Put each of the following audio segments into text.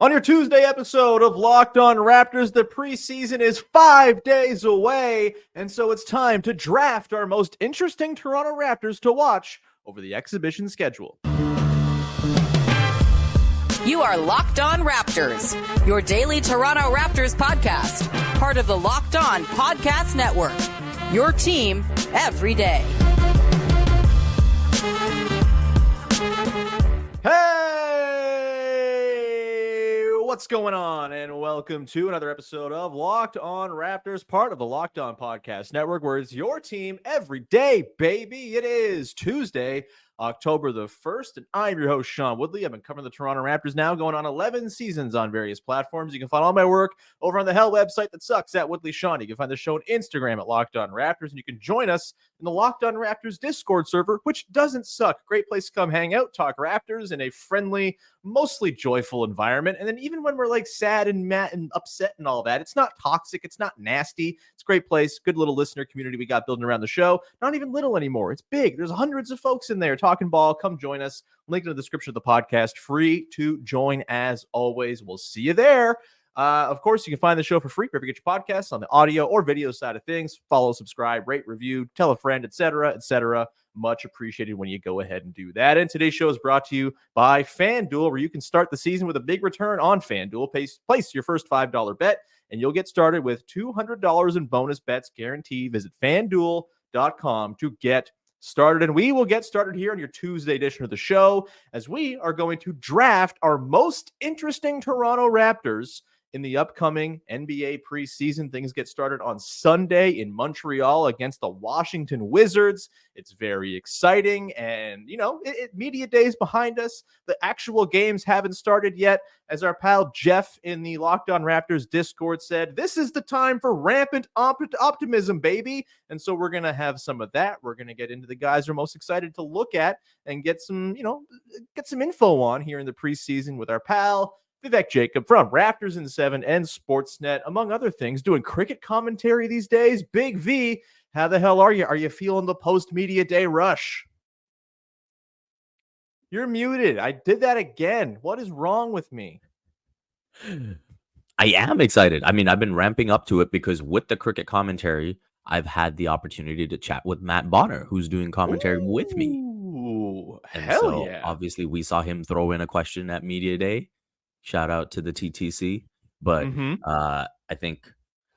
On your Tuesday episode of Locked On Raptors, the preseason is 5 days away, and so it's time to draft our most interesting Toronto Raptors to watch over the exhibition schedule. You are Locked On Raptors, your daily Toronto Raptors podcast, part of the Locked On Podcast Network, your team every day. What's going on? And welcome to another episode of Locked On Raptors, part of the Locked On Podcast Network, where it's your team every day, baby. It is Tuesday, October the 1st, and I'm your host, Sean Woodley. I've been covering the Toronto Raptors now, going on 11 seasons on various platforms. You can find all my work over on the Hell website that sucks at Woodley Sean. You can find the show on Instagram at Locked On Raptors, and you can join us in the Locked On Raptors Discord server, which doesn't suck. Great place to come hang out, talk Raptors in a friendly, mostly joyful environment. And then even when we're like sad and mad and upset and all that, it's not toxic, it's not nasty. It's a great place, good little listener community we got building around the show. Not even little anymore, it's big. There's hundreds of folks in there talking ball. Come join us. Link in the description of the podcast. Free to join as always. We'll see you there. Of course, you can find the show for free wherever you get your podcasts on the audio or video side of things. Follow, subscribe, rate, review, tell a friend, etc., etc. Much appreciated when you go ahead and do that. And today's show is brought to you by FanDuel, where you can start the season with a big return on FanDuel. Place your first $5 bet, and you'll get started with $200 in bonus bets guaranteed. Visit FanDuel.com to get started. And we will get started here on your Tuesday edition of the show, as we are going to draft our most interesting Toronto Raptors in the upcoming NBA preseason. Things get started on Sunday in Montreal against the Washington Wizards. It's very exciting, and media days behind us. The actual games haven't started yet. As our pal Jeff in the Locked On Raptors Discord said, this is the time for rampant optimism, baby. And so we're going to have some of that. We're going to get into the guys we're most excited to look at and get some info on here in the preseason with our pal Vivek Jacob from Raptors in 7 and Sportsnet, among other things, doing cricket commentary these days. Big V, how the hell are you? Are you feeling the post-media day rush? You're muted. I did that again. What is wrong with me? I am excited. I mean, I've been ramping up to it because with the cricket commentary, I've had the opportunity to chat with Matt Bonner, who's doing commentary with me. And hell so, yeah. obviously, we saw him throw in a question at Media Day. Shout out to the TTC. But I think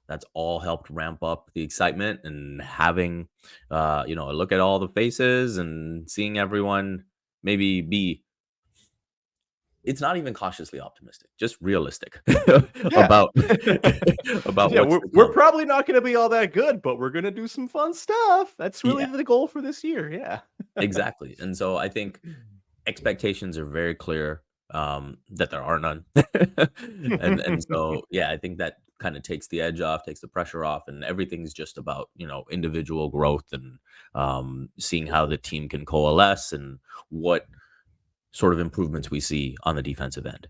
that's all helped ramp up the excitement, and having, a look at all the faces and seeing everyone maybe be, it's not even cautiously optimistic, just realistic about we're probably not going to be all that good, but we're going to do some fun stuff. That's really the goal for this year. Yeah, exactly. And so I think expectations are very clear, that there are none. and so, yeah, I think that kind of takes the edge off, takes the pressure off, and everything's just about, individual growth and seeing how the team can coalesce and what sort of improvements we see on the defensive end.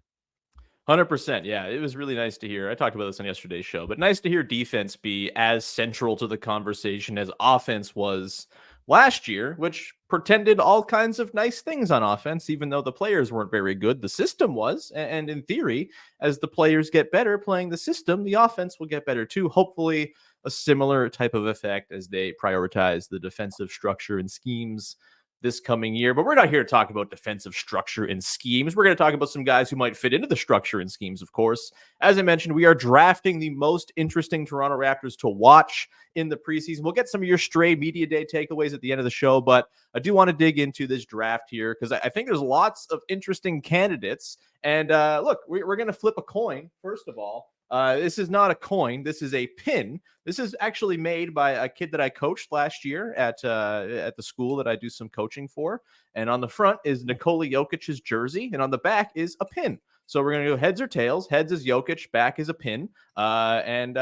100%. Yeah, it was really nice to hear. I talked about this on yesterday's show, but nice to hear defense be as central to the conversation as offense was last year, which pretended all kinds of nice things on offense, even though the players weren't very good. The system was, and in theory, as the players get better playing the system, the offense will get better too. Hopefully a similar type of effect as they prioritize the defensive structure and schemes this coming year. But we're not here to talk about defensive structure and schemes. We're going to talk about some guys who might fit into the structure and schemes, of course. As I mentioned, we are drafting the most interesting Toronto Raptors to watch in the preseason. We'll get some of your stray media day takeaways at the end of the show, but I do want to dig into this draft here because I think there's lots of interesting candidates. And look, we're going to flip a coin, first of all. This is not a coin. This is a pin. This is actually made by a kid that I coached last year at the school that I do some coaching for. And on the front is Nikola Jokic's jersey, and on the back is a pin. So we're going to go heads or tails. Heads is Jokic, back is a pin. And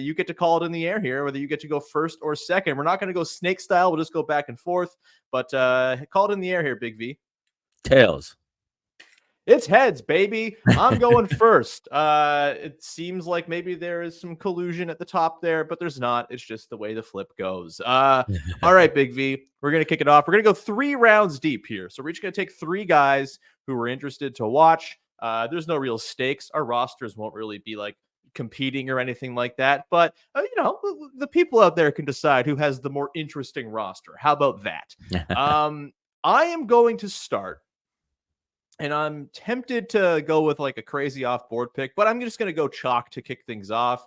you get to call it in the air here, whether you get to go first or second. We're not going to go snake style. We'll just go back and forth. But call it in the air here, Big V. Tails. It's heads, baby. I'm going first. It seems like maybe there is some collusion at the top there, but there's not. It's just the way the flip goes. All right, Big V. We're going to kick it off. We're going to go 3 rounds deep here. So we're each going to take 3 guys who we're interested to watch. There's no real stakes. Our rosters won't really be like competing or anything like that. But, the people out there can decide who has the more interesting roster. How about that? I am going to start, and I'm tempted to go with like a crazy off-board pick, but I'm just going to go chalk to kick things off.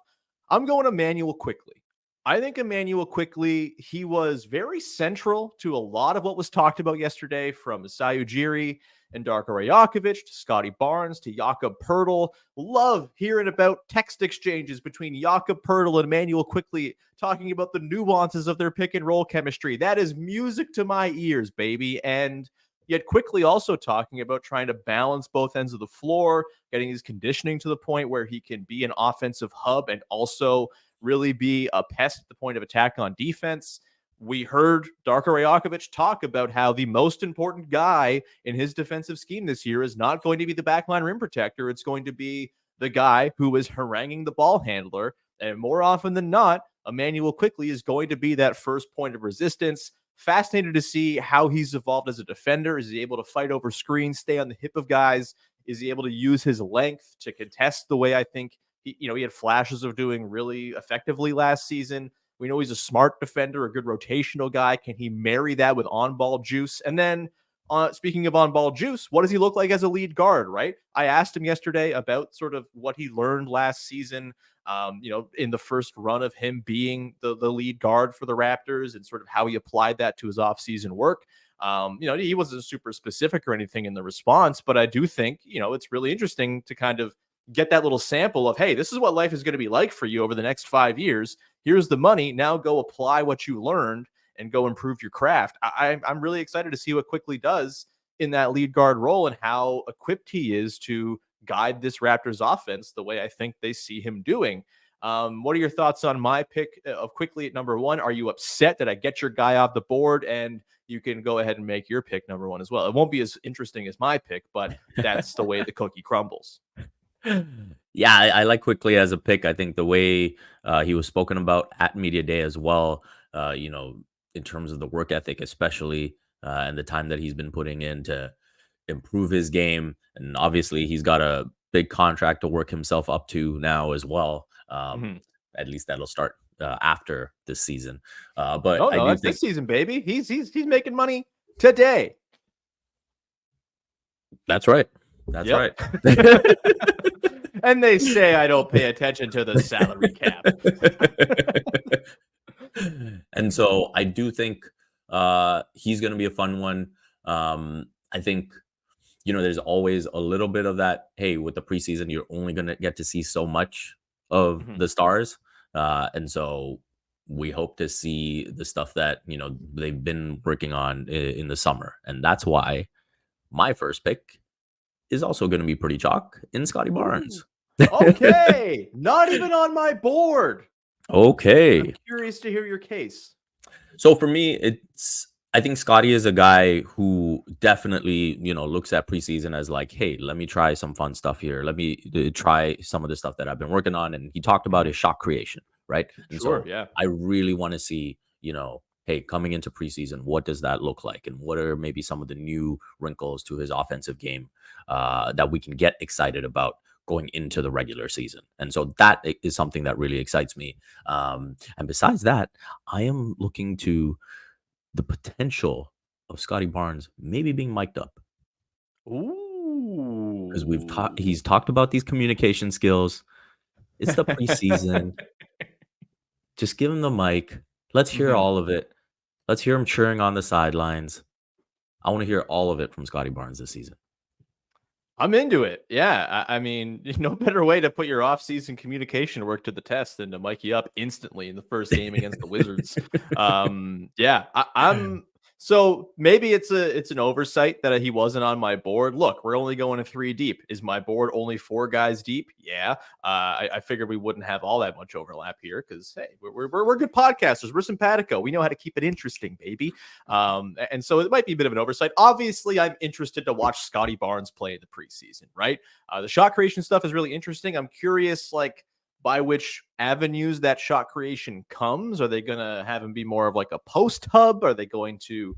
I'm going Immanuel Quickley. I think Immanuel Quickley, he was very central to a lot of what was talked about yesterday, from Masai Ujiri and Darko Rajakovic to Scottie Barnes to Jakob Poeltl. Love hearing about text exchanges between Jakob Poeltl and Immanuel Quickley talking about the nuances of their pick and roll chemistry. That is music to my ears, baby. And yet Quickley also talking about trying to balance both ends of the floor, getting his conditioning to the point where he can be an offensive hub and also really be a pest at the point of attack on defense. We heard Darko Rajakovic talk about how the most important guy in his defensive scheme this year is not going to be the backline rim protector. It's going to be the guy who is haranguing the ball handler. And more often than not, Immanuel Quickley is going to be that first point of resistance. Fascinated to see how he's evolved as a defender. Is he able to fight over screens, stay on the hip of guys? Is he able to use his length to contest the way I think he had flashes of doing really effectively last season? We know he's a smart defender, a good rotational guy. Can he marry that with on-ball juice? And then, speaking of on-ball juice, what does he look like as a lead guard, right? I asked him yesterday about sort of what he learned last season, in the first run of him being the lead guard for the Raptors, and sort of how he applied that to his offseason work. He wasn't super specific or anything in the response, but I do think, it's really interesting to kind of get that little sample of, hey, this is what life is going to be like for you over the next 5 years. Here's the money. Now go apply what you learned and go improve your craft. I'm really excited to see what Quickley does in that lead guard role and how equipped he is to guide this Raptors offense the way I think they see him doing. What are your thoughts on my pick of Quickley at number one? Are you upset that I get your guy off the board? And you can go ahead and make your pick number one as well. It won't be as interesting as my pick, but that's the way the cookie crumbles. Yeah, I like Quickley as a pick. I think the way he was spoken about at Media Day as well, in terms of the work ethic, especially, and the time that he's been putting in to improve his game. And obviously, he's got a big contract to work himself up to now as well. At least that'll start after this season. But I do that's think this season, baby. He's making money today. That's right. That's right. And they say I don't pay attention to the salary cap. And so I do think he's going to be a fun one. I think, there's always a little bit of that. Hey, with the preseason, you're only going to get to see so much of the stars. And so we hope to see the stuff that, they've been working on in the summer. And that's why my first pick is also going to be pretty chalk in Scottie Barnes. Okay. Not even on my board. Okay. I'm curious to hear your case. So for me, I think Scottie is a guy who definitely, looks at preseason as like, hey, let me try some fun stuff here. Let me try some of the stuff that I've been working on. And he talked about his shot creation, right? And sure, so yeah. I really want to see, hey, coming into preseason, what does that look like? And what are maybe some of the new wrinkles to his offensive game that we can get excited about going into the regular season? And so that is something that really excites me. And besides that, I am looking to the potential of Scottie Barnes maybe being mic'd up. Ooh. Because he's talked about these communication skills. It's the preseason. Just give him the mic. Let's hear all of it. Let's hear him cheering on the sidelines. I want to hear all of it from Scottie Barnes this season. I'm into it. Yeah. I mean, no better way to put your off-season communication work to the test than to mic you up instantly in the first game against the Wizards. So maybe it's an oversight that he wasn't on my board. Look, we're only going to 3 deep. Is my board only 4 guys deep? Yeah. I figured we wouldn't have all that much overlap here because, hey, we're good podcasters. We're simpatico. We know how to keep it interesting, baby. And so it might be a bit of an oversight. Obviously, I'm interested to watch Scottie Barnes play in the preseason, right? The shot creation stuff is really interesting. I'm curious, like, by which avenues that shot creation comes. Are they going to have him be more of like a post hub? Are they going to,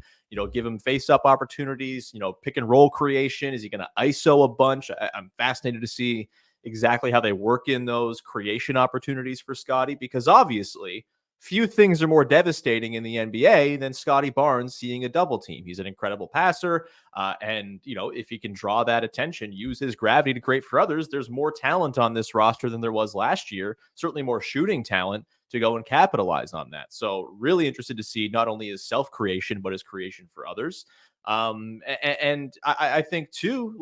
give him face up opportunities, pick and roll creation? Is he going to ISO a bunch? I'm fascinated to see exactly how they work in those creation opportunities for Scottie, because obviously few things are more devastating in the NBA than Scottie Barnes seeing a double team. He's an incredible passer. And, if he can draw that attention, use his gravity to create for others, there's more talent on this roster than there was last year. Certainly more shooting talent to go and capitalize on that. So really interested to see not only his self-creation, but his creation for others. And I think too,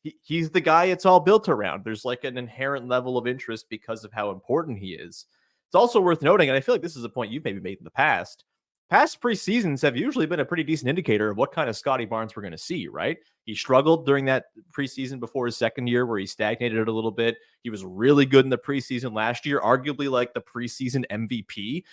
he's the guy it's all built around. There's like an inherent level of interest because of how important he is. It's also worth noting, and I feel like this is a point you've maybe made in the past. Past preseasons have usually been a pretty decent indicator of what kind of Scottie Barnes we're going to see, right? He struggled during that preseason before his second year where he stagnated a little bit. He was really good in the preseason last year, arguably like the preseason MVP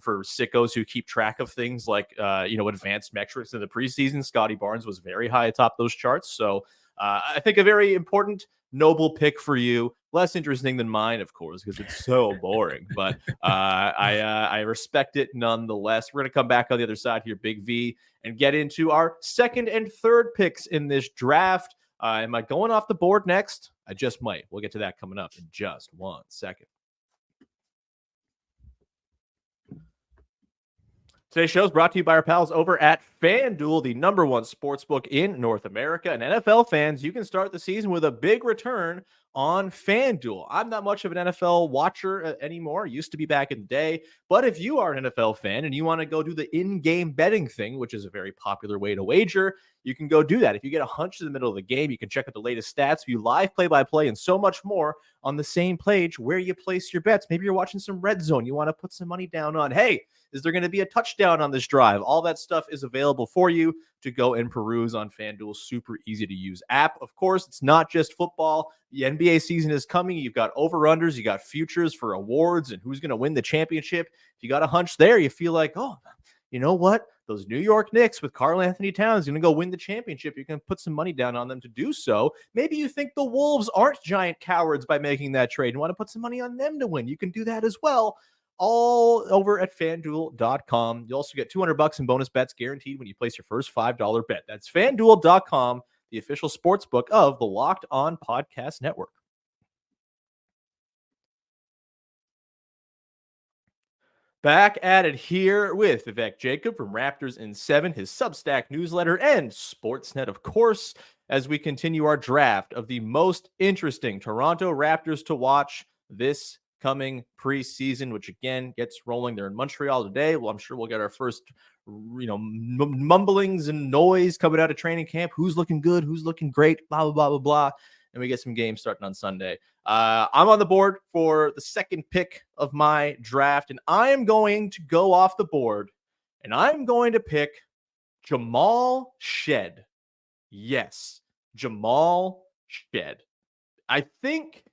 for sickos who keep track of things like, advanced metrics in the preseason. Scottie Barnes was very high atop those charts. So I think a very important, noble pick for you. Less interesting than mine, of course, because it's so boring. But I respect it nonetheless. We're going to come back on the other side here, Big V, and get into our second and third picks in this draft. Am I going off the board next? I just might. We'll get to that coming up in just 1 second. Today's show is brought to you by our pals over at FanDuel, the #1 sportsbook in North America. And NFL fans, you can start the season with a big return on FanDuel. I'm not much of an NFL watcher anymore. Used to be back in the day. But if you are an NFL fan and you want to go do the in-game betting thing, which is a very popular way to wager, you can go do that. If you get a hunch in the middle of the game, you can check out the latest stats, view live play-by-play, and so much more on the same page where you place your bets. Maybe you're watching some red zone. You want to put some money down on, hey, is there going to be a touchdown on this drive? All that stuff is available for you to go and peruse on FanDuel's super easy to use app. Of course, it's not just football. The NBA season is coming. You've got over-unders. You got futures for awards and who's going to win the championship. If you got a hunch there, you feel like, oh, you know what? Those New York Knicks with Karl Anthony Towns going to go win the championship. You can put some money down on them to do so. Maybe you think the Wolves aren't giant cowards by making that trade and want to put some money on them to win. You can do that as well. All over at FanDuel.com. You also get $200 in bonus bets guaranteed when you place your first $5 bet. That's FanDuel.com, the official sports book of the Locked On Podcast Network. Back at it here with Vivek Jacob from Raptors in 7, his Substack newsletter, and Sportsnet, of course, as we continue our draft of the most interesting Toronto Raptors to watch this coming preseason, which again gets rolling. They're in Montreal today. Well, I'm sure we'll get our first, mumblings and noise coming out of training camp. Who's looking good? Who's looking great? Blah, blah, blah, blah, blah. And we get some games starting on Sunday. I'm on the board for the second pick of my draft, and I am going to go off the board, and I'm going to pick Jamal Shead. Yes, Jamal Shead. I think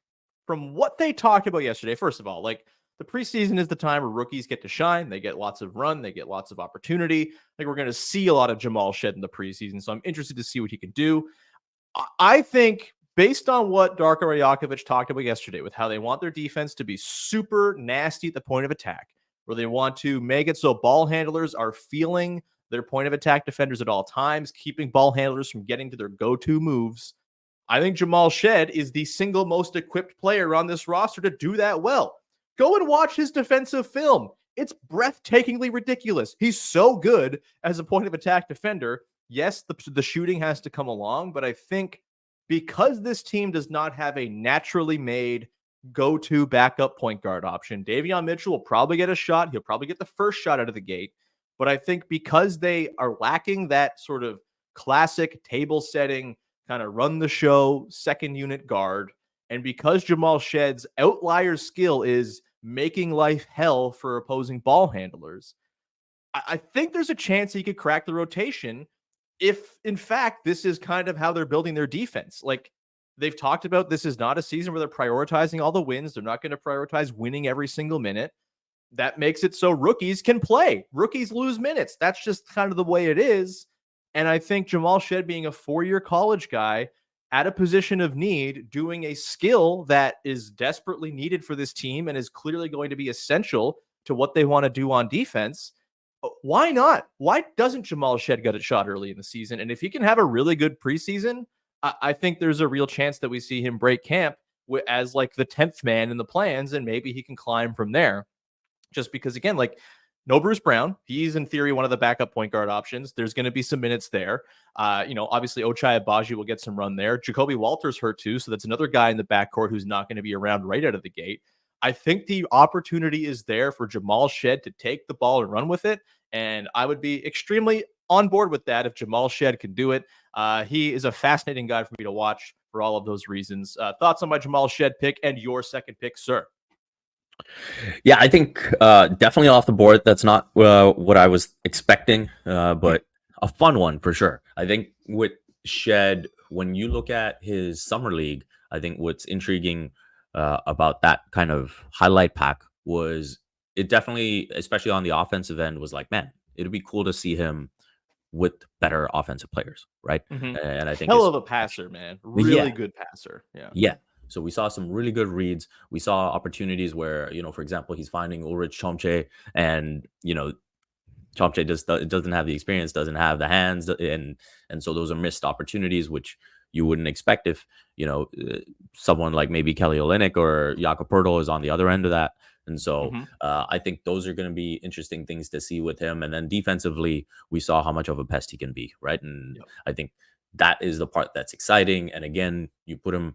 from what they talked about yesterday, first of all, like the preseason is the time where rookies get to shine. They get lots of run. They get lots of opportunity. I think we're going to see a lot of Jamal Shead in the preseason, so I'm interested to see what he can do. I think based on what Darko Rajakovic talked about yesterday with how they want their defense to be super nasty at the point of attack, where they want to make it so ball handlers are feeling their point of attack defenders at all times, keeping ball handlers from getting to their go-to moves. I think Jamal Shead is the single most equipped player on this roster to do that well. Go and watch his defensive film. It's breathtakingly ridiculous. He's so good as a point of attack defender. Yes, the shooting has to come along, but I think because this team does not have a naturally made go-to backup point guard option, Davion Mitchell will probably get a shot. He'll probably get the first shot out of the gate. But I think because they are lacking that sort of classic table setting, kind of run the show second unit guard, and because Jamal Shead's outlier skill is making life hell for opposing ball handlers, I think there's a chance he could crack the rotation if, in fact, this is kind of how they're building their defense. Like they've talked about, this is not a season where they're prioritizing all the wins. They're not going to prioritize winning every single minute. That makes it so rookies can play. Rookies lose minutes. That's just kind of the way it is. And I think Jamal Shead being a 4-year college guy at a position of need, doing a skill that is desperately needed for this team and is clearly going to be essential to what they want to do on defense. Why not? Why doesn't Jamal Shead get a shot early in the season? And if he can have a really good preseason, I think there's a real chance that we see him break camp as like the 10th man in the plans, and maybe he can climb from there. Just because, again, like, no Bruce Brown. He's in theory one of the backup point guard options. There's going to be some minutes there. Obviously Ochai Agbaji will get some run there. Jakob Poeltl's hurt too, so that's another guy in the backcourt who's not going to be around right out of the gate. I think the opportunity is there for Jamal Shead to take the ball and run with it, and I would be extremely on board with that if Jamal Shead can do it. He is a fascinating guy for me to watch for all of those reasons. Thoughts on my Jamal Shead pick and your second pick, sir? Yeah, I think definitely off the board. That's not what I was expecting, but a fun one for sure. I think with Shead, when you look at his summer league, I think what's intriguing about that kind of highlight pack was it definitely, especially on the offensive end, was like, man, it'd be cool to see him with better offensive players, right? And I think hell of a passer, man. Really good passer. Yeah. So we saw some really good reads. We saw opportunities where, for example, he's finding Ulrich Chomche, and Chomche just doesn't have the experience, doesn't have the hands, and so those are missed opportunities, which you wouldn't expect if someone like maybe Kelly Olynyk or Jakob Poeltl is on the other end of that. And so I think those are going to be interesting things to see with him. And then defensively, we saw how much of a pest he can be, right? And I think that is the part that's exciting. And again, you put him,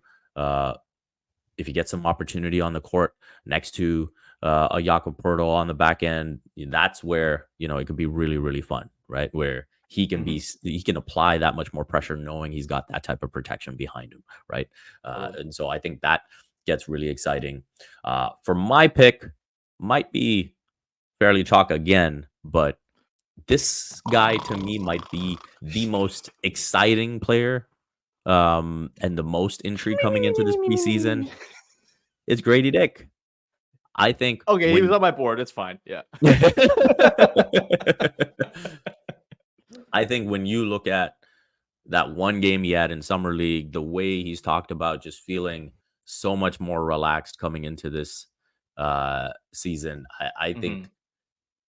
if you get some opportunity on the court next to a Jakob Poeltl on the back end, that's where, it could be really, really fun, right? Where he can he can apply that much more pressure knowing he's got that type of protection behind him, right? And so I think that gets really exciting. For my pick, might be fairly chalk again, but this guy to me might be the most exciting player and the most intrigue coming into this preseason. It's Gradey Dick. I think. Okay, he was on my board. It's fine. Yeah. I think when you look at that one game he had in Summer League, the way he's talked about just feeling so much more relaxed coming into this season, I think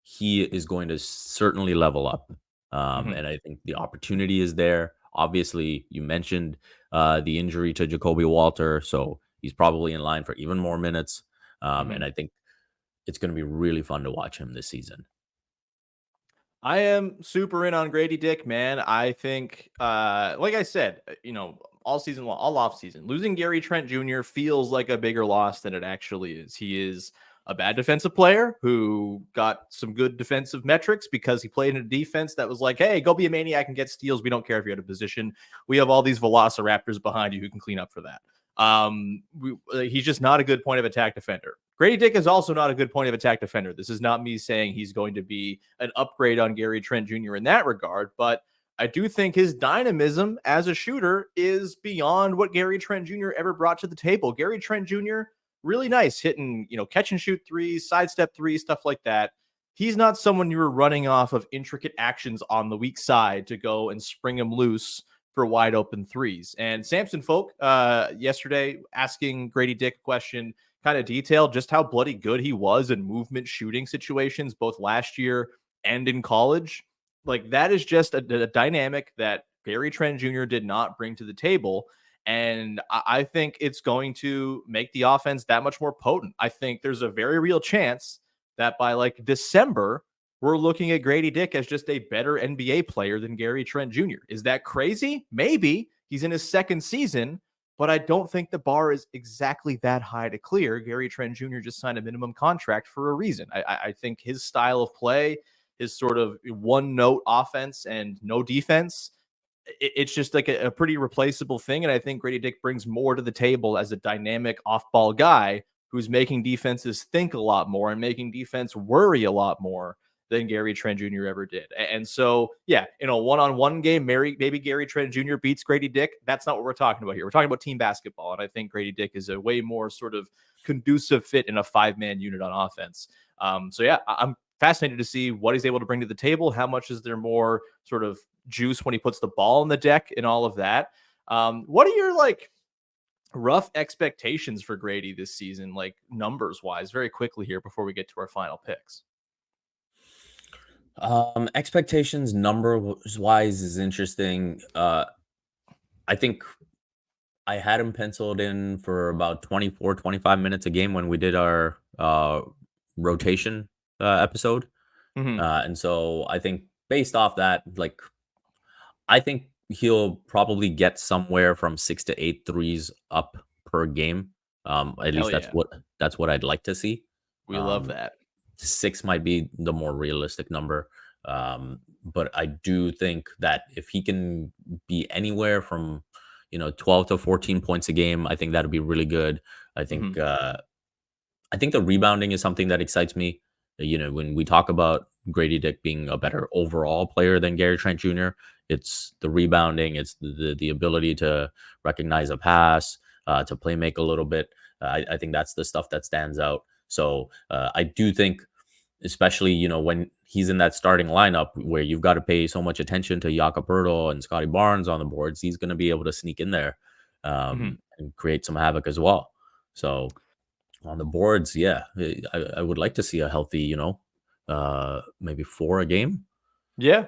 he is going to certainly level up. And I think the opportunity is there. Obviously, you mentioned the injury to Jakob Poeltl, so he's probably in line for even more minutes. And I think it's going to be really fun to watch him this season. I am super in on Gradey Dick, man. I think, like I said, all season long, all off season, losing Gary Trent Jr. feels like a bigger loss than it actually is. He is a bad defensive player who got some good defensive metrics because he played in a defense that was like, hey, go be a maniac and get steals. We don't care if you're out of position. We have all these Velociraptors behind you who can clean up for that. He's just not a good point of attack defender. Gradey Dick is also not a good point of attack defender. This is not me saying he's going to be an upgrade on Gary Trent Jr. in that regard, but I do think his dynamism as a shooter is beyond what Gary Trent Jr. ever brought to the table. Gary Trent Jr., really nice hitting, catch and shoot threes, sidestep threes, stuff like that. He's not someone you were running off of intricate actions on the weak side to go and spring him loose for wide open threes. And Samson Folk yesterday asking Gradey Dick a question, kind of detailed just how bloody good he was in movement shooting situations, both last year and in college. Like, that is just a dynamic that Gary Trent Jr. did not bring to the table. And I think it's going to make the offense that much more potent. I think there's a very real chance that by like December, we're looking at Gradey Dick as just a better NBA player than Gary Trent Jr. Is that crazy? Maybe. He's in his second season, but I don't think the bar is exactly that high to clear. Gary Trent Jr. just signed a minimum contract for a reason. I think his style of play, his sort of one-note offense and no defense, it's just like a pretty replaceable thing. And I think Gradey Dick brings more to the table as a dynamic off-ball guy who's making defenses think a lot more and making defense worry a lot more than Gary Trent Jr. ever did. And so, yeah, in a one-on-one game, maybe Gary Trent Jr. beats Gradey Dick. That's not what we're talking about here. We're talking about team basketball. And I think Gradey Dick is a way more sort of conducive fit in a 5-man unit on offense. So yeah, I'm fascinated to see what he's able to bring to the table. How much is there more sort of juice when he puts the ball on the deck and all of that. What are your like rough expectations for Gradey this season, like numbers wise, very quickly here before we get to our final picks? Expectations numbers wise is interesting. I think I had him penciled in for about 24, 25 minutes a game when we did our rotation episode. Hmm. And so I think based off that, like, I think he'll probably get somewhere from 6 to 8 threes up per game. At Hell least yeah. that's what I'd like to see. We love Um, that. 6 might be the more realistic number. But I do think that if he can be anywhere from 12 to 14 points a game, I think that'd be really good. I think Hmm. uh, I think the rebounding is something that excites me. When we talk about Gradey Dick being a better overall player than Gary Trent Jr., it's the rebounding, it's the ability to recognize a pass, to play make a little bit. I think that's the stuff that stands out. So I do think, especially when he's in that starting lineup where you've got to pay so much attention to Jakob Poeltl and Scottie Barnes on the boards, he's going to be able to sneak in there Hmm. and create some havoc as well. So on the boards, yeah, I would like to see a healthy, maybe 4 a game. Yeah.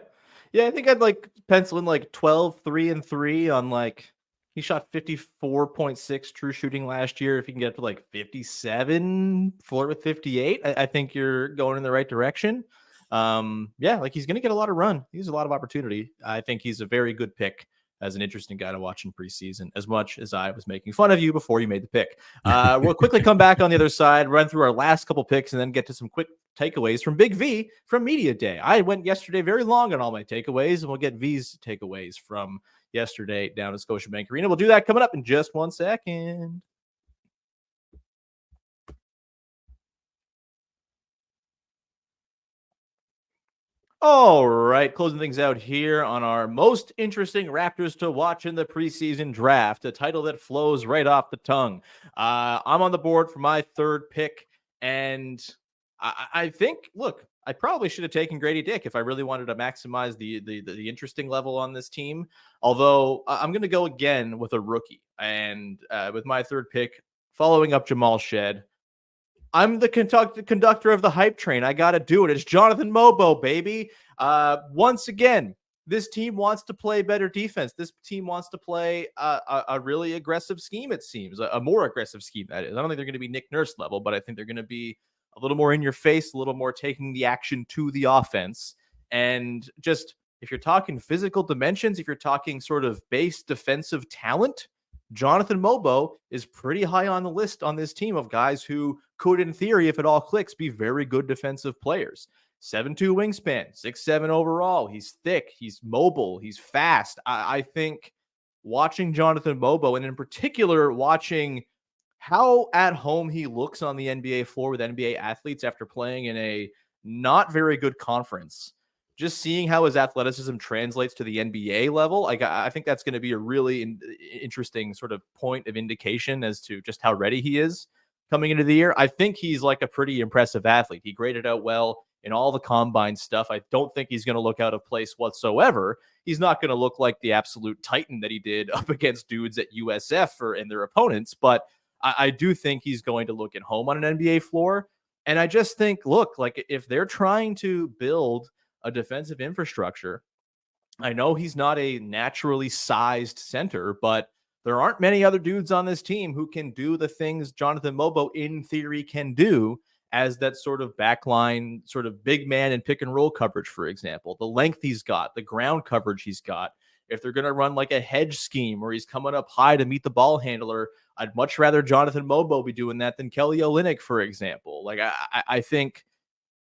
Yeah, I think I'd like pencil in like 12, 3 and 3 on like he shot 54.6 true shooting last year. If you can get to like 57, flirt with 58, I think you're going in the right direction. Yeah, like he's gonna get a lot of run. He has a lot of opportunity. I think he's a very good pick as an interesting guy to watch in preseason, as much as I was making fun of you before you made the pick. We'll quickly come back on the other side, run through our last couple picks, and then get to some quick takeaways from Big V from Media Day. I went yesterday very long on all my takeaways, and we'll get V's takeaways from yesterday down at Scotiabank Arena. We'll do that coming up in just 1 second. All right, closing things out here on our most interesting Raptors to watch in the preseason draft, a title that flows right off the tongue. I'm on the board for my third pick, and I think, look, I probably should have taken Gradey Dick if I really wanted to maximize the interesting level on this team. Although I'm going to go again with a rookie, and with my third pick, following up Jamal Shead. I'm the conductor of the hype train. I got to do it. It's Jonathan Mobo, baby. Once again, this team wants to play better defense. This team wants to play a really aggressive scheme, it seems. A more aggressive scheme, that is. I don't think they're going to be Nick Nurse level, but I think they're going to be a little more in your face, a little more taking the action to the offense. And just if you're talking physical dimensions, if you're talking sort of base defensive talent, Jonathan Mobo is pretty high on the list on this team of guys who could, in theory, if it all clicks, be very good defensive players. 7'2 wingspan, 6'7 overall. He's thick, he's mobile, he's fast. I think watching Jonathan Mobo, and in particular, watching how at home he looks on the NBA floor with NBA athletes after playing in a not very good conference, just seeing how his athleticism translates to the NBA level, like I think that's going to be a really interesting sort of point of indication as to just how ready he is coming into the year. I think he's like a pretty impressive athlete. He graded out well in all the combine stuff. I don't think he's going to look out of place whatsoever. He's not going to look like the absolute titan that he did up against dudes at USF and their opponents, but I do think he's going to look at home on an NBA floor. And I just think, look, like if they're trying to build a defensive infrastructure, I know he's not a naturally sized center, but there aren't many other dudes on this team who can do the things Jonathan Mobo in theory can do as that sort of backline, sort of big man and pick and roll coverage, for example. The length he's got, the ground coverage he's got. If they're going to run like a hedge scheme where he's coming up high to meet the ball handler, I'd much rather Jonathan Mobo be doing that than Kelly Olynyk, for example. Like I think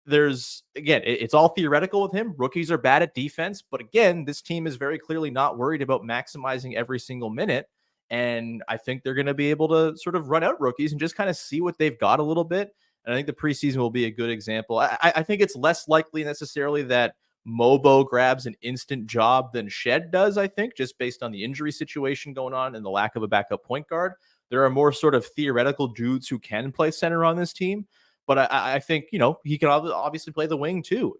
there's, again, it's all theoretical with him. Rookies are bad at defense, but again, this team is very clearly not worried about maximizing every single minute. And I think they're going to be able to sort of run out rookies and just kind of see what they've got a little bit. And I think the preseason will be a good example. I think it's less likely necessarily that Mobo grabs an instant job than Shead does, I think, just based on the injury situation going on and the lack of a backup point guard. There are more sort of theoretical dudes who can play center on this team. But I think, he can obviously play the wing too,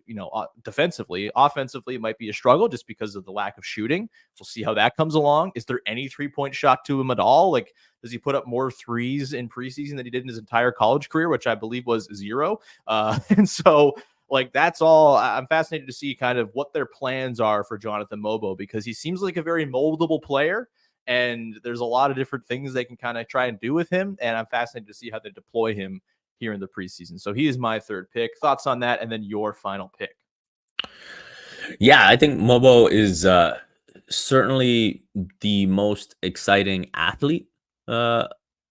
defensively. Offensively, it might be a struggle just because of the lack of shooting. We'll see how that comes along. Is there any 3-point shot to him at all? Like, does he put up more threes in preseason than he did in his entire college career, which I believe was 0? And so, like, that's all. I'm fascinated to see kind of what their plans are for Jonathan Mobo, because he seems like a very moldable player. And there's a lot of different things they can kind of try and do with him. And I'm fascinated to see how they deploy him here in the preseason. So he is my third pick. Thoughts on that? And then your final pick. Yeah, I think Mobo is certainly the most exciting athlete on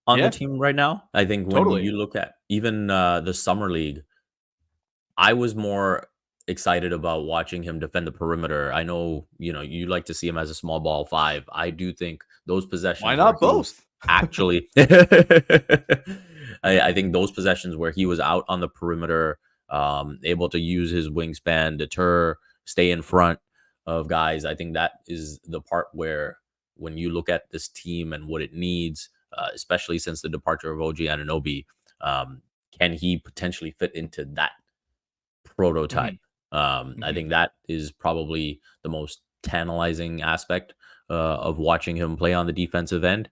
the team right now. I think when you look at even the summer league, I was more excited about watching him defend the perimeter. I know, you like to see him as a small ball 5. I do think those possessions. Why not both? Actually, I think those possessions where he was out on the perimeter, able to use his wingspan, deter, stay in front of guys. I think that is the part where, when you look at this team and what it needs, especially since the departure of OG Anunoby, can he potentially fit into that prototype? I think that is probably the most tantalizing aspect of watching him play on the defensive end.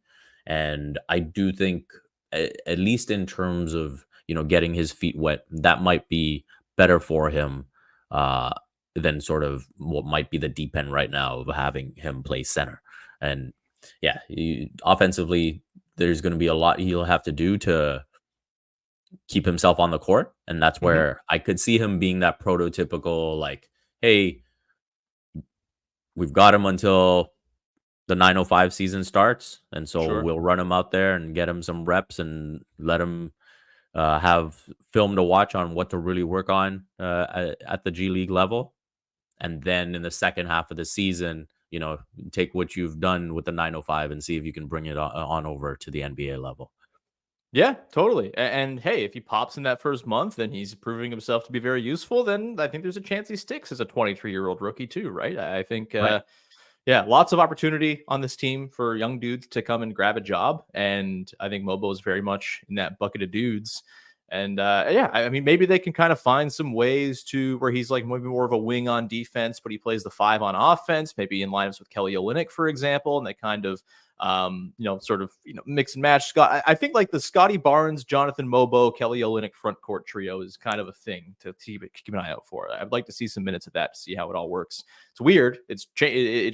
And I do think, at least in terms of, getting his feet wet, that might be better for him than sort of what might be the deep end right now of having him play center. And yeah, offensively, there's going to be a lot he'll have to do to keep himself on the court. And that's where I could see him being that prototypical, like, hey, we've got him until the 905 season starts. And so we'll run him out there and get him some reps and let him have film to watch on what to really work on at the G League level. And then in the second half of the season, take what you've done with the 905 and see if you can bring it on over to the NBA level. Yeah, totally. And hey, if he pops in that first month and he's proving himself to be very useful, then I think there's a chance he sticks as a 23-year-old rookie too, right? I think, yeah, lots of opportunity on this team for young dudes to come and grab a job. And I think Mobo is very much in that bucket of dudes. And yeah, I mean, maybe they can kind of find some ways to where he's like maybe more of a wing on defense, but he plays the 5 on offense, maybe in lineups with Kelly Olynyk, for example, and they kind of sort of, mix and match. Scott, I think like the Scottie Barnes, Jonathan Mobo, Kelly Olynyk front court trio is kind of a thing to keep an eye out for. I'd like to see some minutes of that to see how it all works. It's weird. It's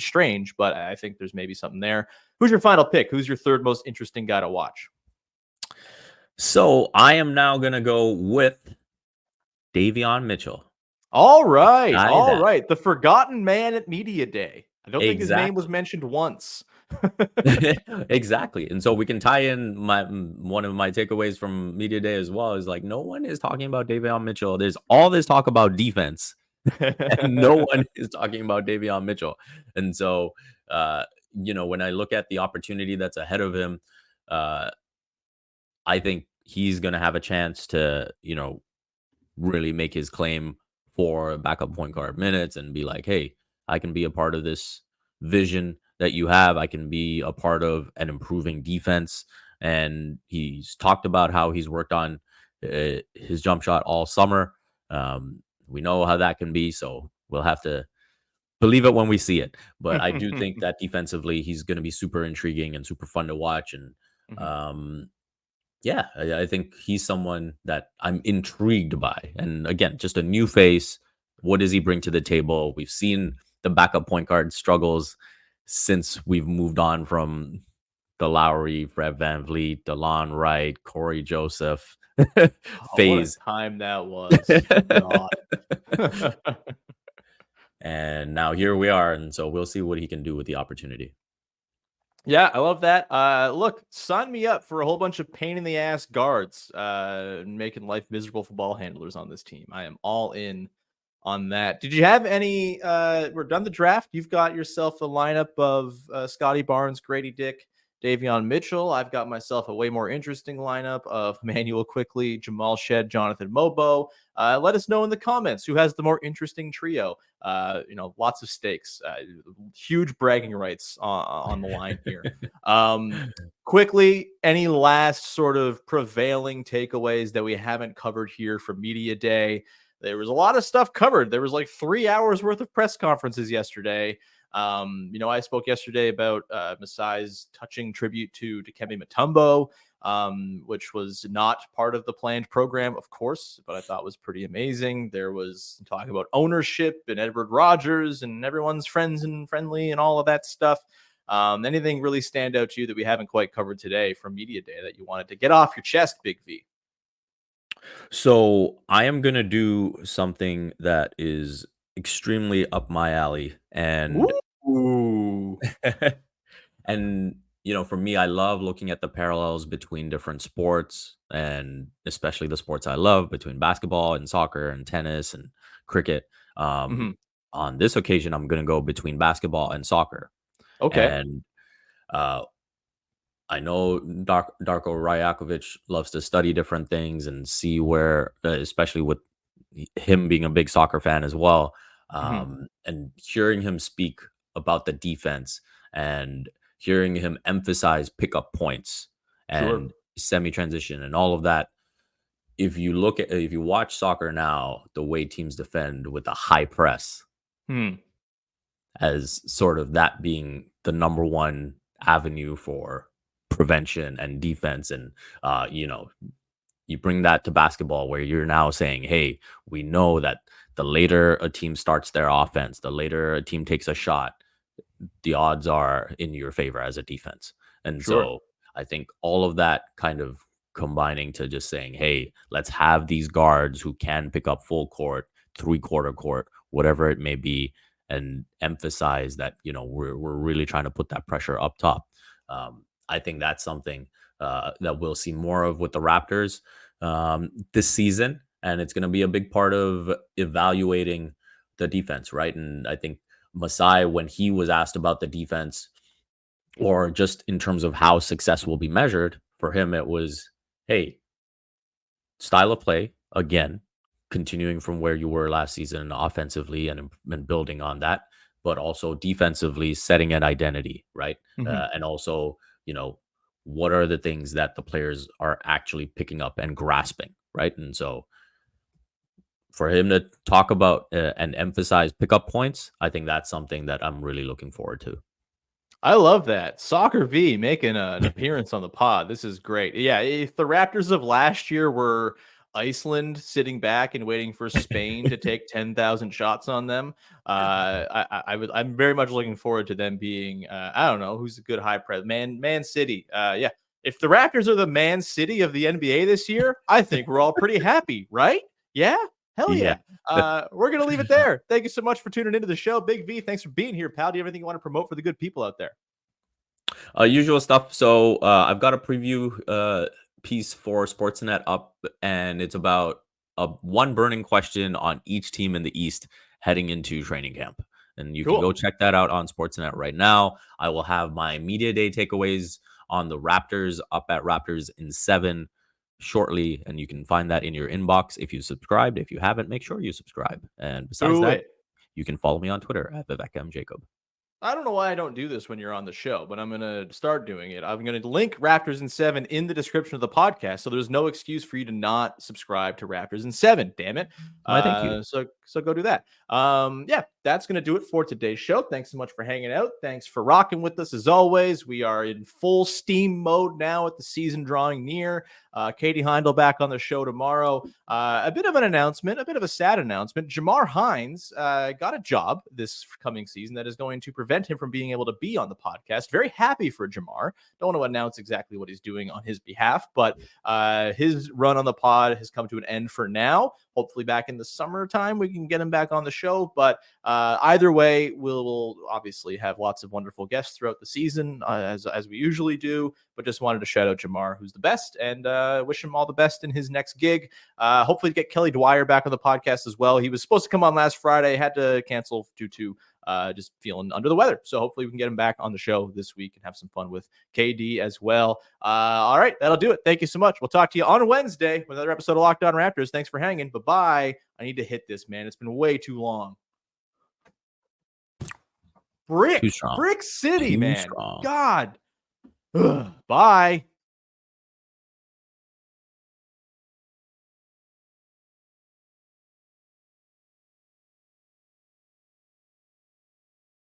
strange, but I think there's maybe something there. Who's your final pick? Who's your third most interesting guy to watch? So I am now going to go with Davion Mitchell. All right. All right. The forgotten man at Media Day. I don't think his name was mentioned once. Exactly. And so we can tie in one of my takeaways from Media Day as well is like, no one is talking about Davion Mitchell. There's all this talk about defense and no one is talking about Davion Mitchell. And so, when I look at the opportunity that's ahead of him, I think he's going to have a chance to, really make his claim for backup point guard minutes and be like, hey, I can be a part of this vision that you have. I can be a part of an improving defense. And he's talked about how he's worked on his jump shot all summer. We know how that can be, so we'll have to believe it when we see it. But I do think that defensively, he's going to be super intriguing and super fun to watch. And yeah, I think he's someone that I'm intrigued by. And again, just a new face. What does he bring to the table? We've seen the backup point guard struggles since we've moved on from the Lowry, Fred VanVleet, DeLon Wright, Corey Joseph phase. What a time that was. God. And now here we are. And so we'll see what he can do with the opportunity. Yeah, I love that. Look, sign me up for a whole bunch of pain in the ass guards making life miserable for ball handlers on this team. I am all in on that. Did you have any we're done the draft? You've got yourself a lineup of Scottie Barnes, Gradey Dick, Davion Mitchell. I've got myself a way more interesting lineup of Immanuel Quickley, Jamal Shead, Jonathan Mobo. Let us know in the comments who has the more interesting trio. Lots of stakes, huge bragging rights on the line here. Quickly, any last sort of prevailing takeaways that we haven't covered here for Media Day? There was a lot of stuff covered. There was like 3 hours worth of press conferences yesterday. I spoke yesterday about Masai's touching tribute to Dikembe Mutombo, which was not part of the planned program, of course, but I thought was pretty amazing. There was talk about ownership and Edward Rogers and everyone's friends and friendly and all of that stuff. Anything really stand out to you that we haven't quite covered today from Media Day that you wanted to get off your chest, Big V? So I am going to do something that is extremely up my alley. And Ooh. and for me, I love looking at the parallels between different sports, and especially the sports I love, between basketball and soccer and tennis and cricket. Mm-hmm. On this occasion, I'm going to go between basketball and soccer. Okay. And uh, I know Darko Rajakovic loves to study different things and see where, especially with him being a big soccer fan as well, Mm-hmm. and hearing him speak about the defense and hearing him emphasize pickup points Sure. and semi-transition and all of that. If you watch soccer now, the way teams defend with a high press, Hmm. as sort of that being the number one avenue for prevention and defense. And you bring that to basketball, where you're now saying, hey, we know that the later a team starts their offense, the later a team takes a shot, the odds are in your favor as a defense. And Sure. so I think all of that kind of combining to just saying, hey, let's have these guards who can pick up full court, 3/4 court, whatever it may be, and emphasize that, we're really trying to put that pressure up top. I think that's something that we'll see more of with the Raptors this season. And it's going to be a big part of evaluating the defense, right? And I think Masai, when he was asked about the defense, or just in terms of how success will be measured, for him, it was, hey, style of play, again, continuing from where you were last season offensively and building on that, but also defensively setting an identity, right? Mm-hmm. And also, what are the things that the players are actually picking up and grasping, right? And so for him to talk about and emphasize pickup points, I think that's something that I'm really looking forward to. I love that. Soccer V making an appearance on the pod. This is great. Yeah, if the Raptors of last year were Iceland sitting back and waiting for Spain to take 10,000 shots on them, I'm very much looking forward to them being, I don't know, who's a good high press, Man City. Yeah, if the Raptors are the Man City of the NBA this year, I think we're all pretty happy, right? Yeah, hell Yeah. yeah. We're going to leave it there. Thank you so much for tuning into the show. Big V, thanks for being here, pal. Do you have anything you want to promote for the good people out there? Usual stuff. So I've got a preview piece for Sportsnet up, and it's about one burning question on each team in the East heading into training camp. And you can go Cool. check that out on Sportsnet right now. I will have my Media Day takeaways on the Raptors up at Raptors in 7 shortly, and you can find that in your inbox if you subscribed. If you haven't, make sure you subscribe. And besides Do that, it. you can follow me on Twitter at Vivek Jacob. I don't know why I don't do this when you're on the show, but I'm going to start doing it. I'm going to link Raptors in 7 in the description of the podcast, so there's no excuse for you to not subscribe to Raptors in 7. Damn it! Why, thank you. So go do that. Yeah, that's going to do it for today's show. Thanks so much for hanging out. Thanks for rocking with us as always. We are in full steam mode now with the season drawing near. Katie Heindel back on the show tomorrow. A bit of an announcement, a bit of a sad announcement. Jamar Hines got a job this coming season that is going to prevent him from being able to be on the podcast. Very happy for Jamar. Don't want to announce exactly what he's doing on his behalf, but his run on the pod has come to an end for now. Hopefully back in the summertime, we can get him back on the show. But either way, we'll obviously have lots of wonderful guests throughout the season, as we usually do. But just wanted to shout out Jamar, who's the best, and wish him all the best in his next gig. Hopefully get Kelly Dwyer back on the podcast as well. He was supposed to come on last Friday, had to cancel due to just feeling under the weather. So hopefully we can get him back on the show this week and have some fun with KD as well. All right, that'll do it. Thank you so much. We'll talk to you on Wednesday with another episode of Locked On Raptors. Thanks for hanging. Bye-bye. I need to hit this, man. It's been way too long. Brick City, man. God. Ugh. Bye.